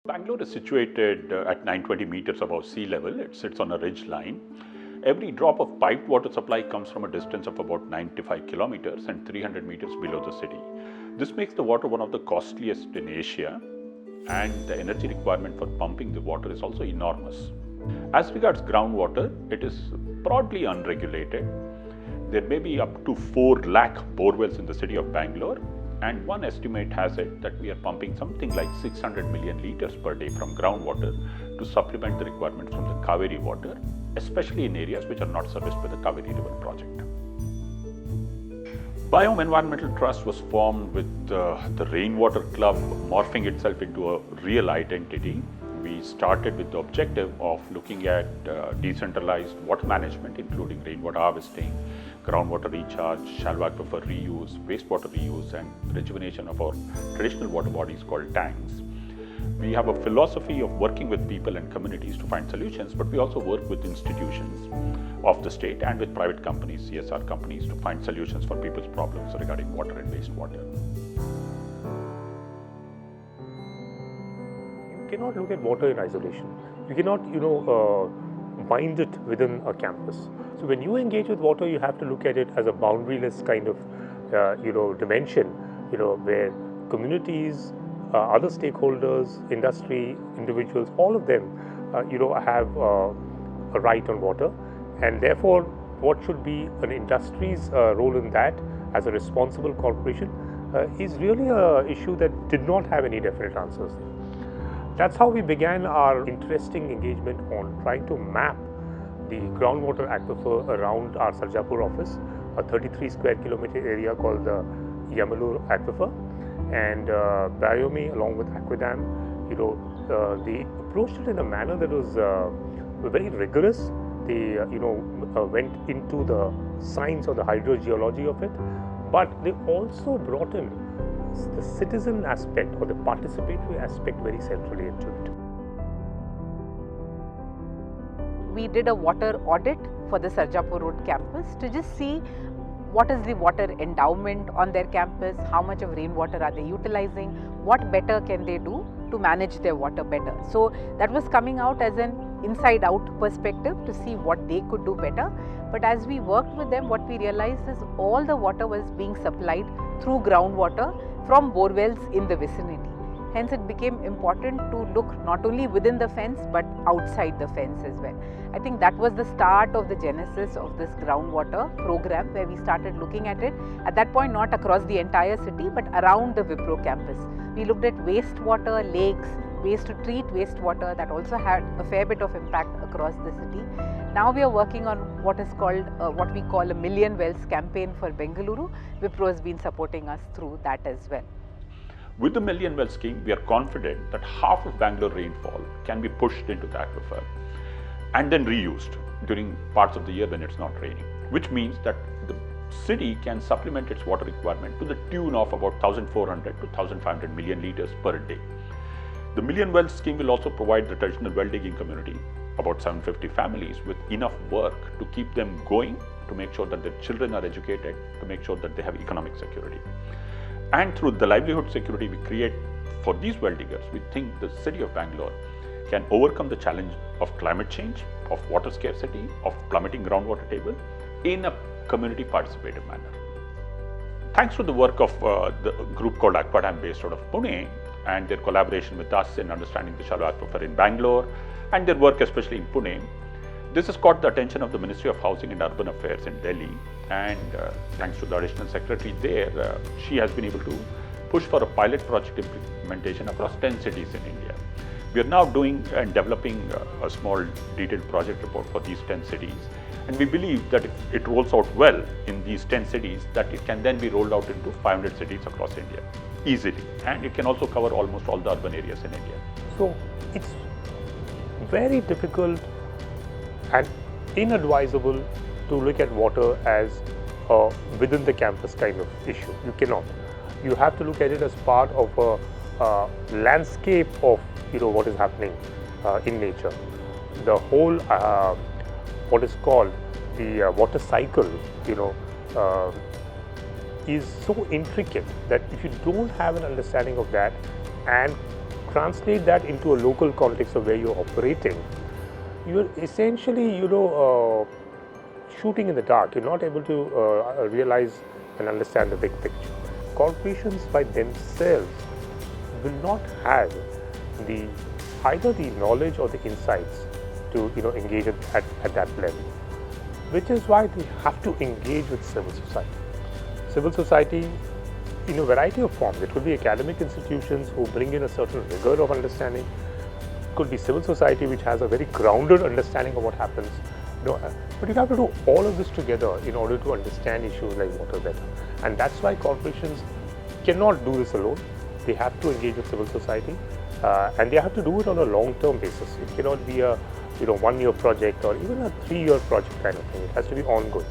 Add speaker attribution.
Speaker 1: Bangalore is situated at 920 meters above sea level. It sits on a ridge line. Every drop of piped water supply comes from a distance of about 95 kilometers and 300 meters below the city. This makes the water one of the costliest in Asia, and the energy requirement for pumping the water is also enormous. As regards groundwater, it is broadly unregulated. There may be up to 4 lakh borewells in the city of Bangalore, and one estimate has it that we are pumping something like 600 million liters per day from groundwater to supplement the requirements from the Kaveri water, especially in areas which are not serviced by the Kaveri River project. Biome Environmental Trust was formed with the Rainwater Club morphing itself into a real identity. We started with the objective of looking at decentralized water management, including rainwater harvesting, groundwater recharge, shallow aquifer reuse, wastewater reuse, and rejuvenation of our traditional water bodies called tanks. We have a philosophy of working with people and communities to find solutions, but we also work with institutions of the state and with private companies, CSR companies, to find solutions for people's problems regarding water and wastewater.
Speaker 2: You cannot look at water in isolation. You cannot, bind it within a campus. So when you engage with water, you have to look at it as a boundaryless kind of, dimension, where communities, other stakeholders, industry, individuals, all of them, have a right on water, and therefore, what should be an industry's role in that as a responsible corporation is really an issue that did not have any definite answers. That's how we began our interesting engagement on trying to map the groundwater aquifer around our Sarjapur office, a 33 square kilometer area called the Bengaluru aquifer, and Biome along with Aquadam. They approached it in a manner that was very rigorous. They went into the science or the hydrogeology of it, but they also brought in the citizen aspect or the participatory aspect very centrally into it.
Speaker 3: We did a water audit for the Sarjapur Road campus to just see what is the water endowment on their campus, how much of rainwater are they utilizing, what better can they do to manage their water better. So that was coming out as an inside out perspective to see what they could do better. But as we worked with them, what we realized is all the water was being supplied through groundwater from borewells in the vicinity. Hence it became important to look not only within the fence but outside the fence as well. I think that was the start of the genesis of this groundwater program, where we started looking at it at that point not across the entire city but around the Wipro campus. We looked at wastewater, lakes, ways to treat wastewater that also had a fair bit of impact across the city. Now we are working on what is called what we call a Million Wells campaign for Bengaluru. Wipro has been supporting us through that as well.
Speaker 1: With the Million Well scheme, we are confident that half of Bangalore rainfall can be pushed into the aquifer and then reused during parts of the year when it's not raining, which means that the city can supplement its water requirement to the tune of about 1,400 to 1,500 million liters per day. The Million Wells scheme will also provide the traditional well digging community, about 750 families, with enough work to keep them going, to make sure that their children are educated, to make sure that they have economic security. And through the livelihood security we create for these well diggers, we think the city of Bangalore can overcome the challenge of climate change, of water scarcity, of plummeting groundwater table in a community participative manner. Thanks to the work of the group called Aquadam based out of Pune, and their collaboration with us in understanding the shallow aquifer in Bangalore, and their work especially in Pune, this has caught the attention of the Ministry of Housing and Urban Affairs in Delhi, and thanks to the additional secretary there, she has been able to push for a pilot project implementation across 10 cities in India. We are now doing and developing a small detailed project report for these 10 cities, and we believe that if it rolls out well in these 10 cities, that it can then be rolled out into 500 cities across India easily, and it can also cover almost all the urban areas in India.
Speaker 2: So it's very difficult and inadvisable to look at water as a within the campus kind of issue. You cannot. You have to look at it as part of a landscape of what is happening in nature. The whole what is called the water cycle, is so intricate that if you don't have an understanding of that and translate that into a local context of where you're operating, you're essentially, shooting in the dark. You're not able to realize and understand the big picture. Corporations by themselves will not have either the knowledge or the insights to engage at that level, which is why they have to engage with civil society. Civil society in a variety of forms. It could be academic institutions who bring in a certain rigor of understanding. It could be civil society which has a very grounded understanding of what happens. But you have to do all of this together in order to understand issues like water better. And that's why corporations cannot do this alone. They have to engage with civil society, and they have to do it on a long-term basis. It cannot be a 1-year project or even a 3-year project kind of thing. It has to be ongoing.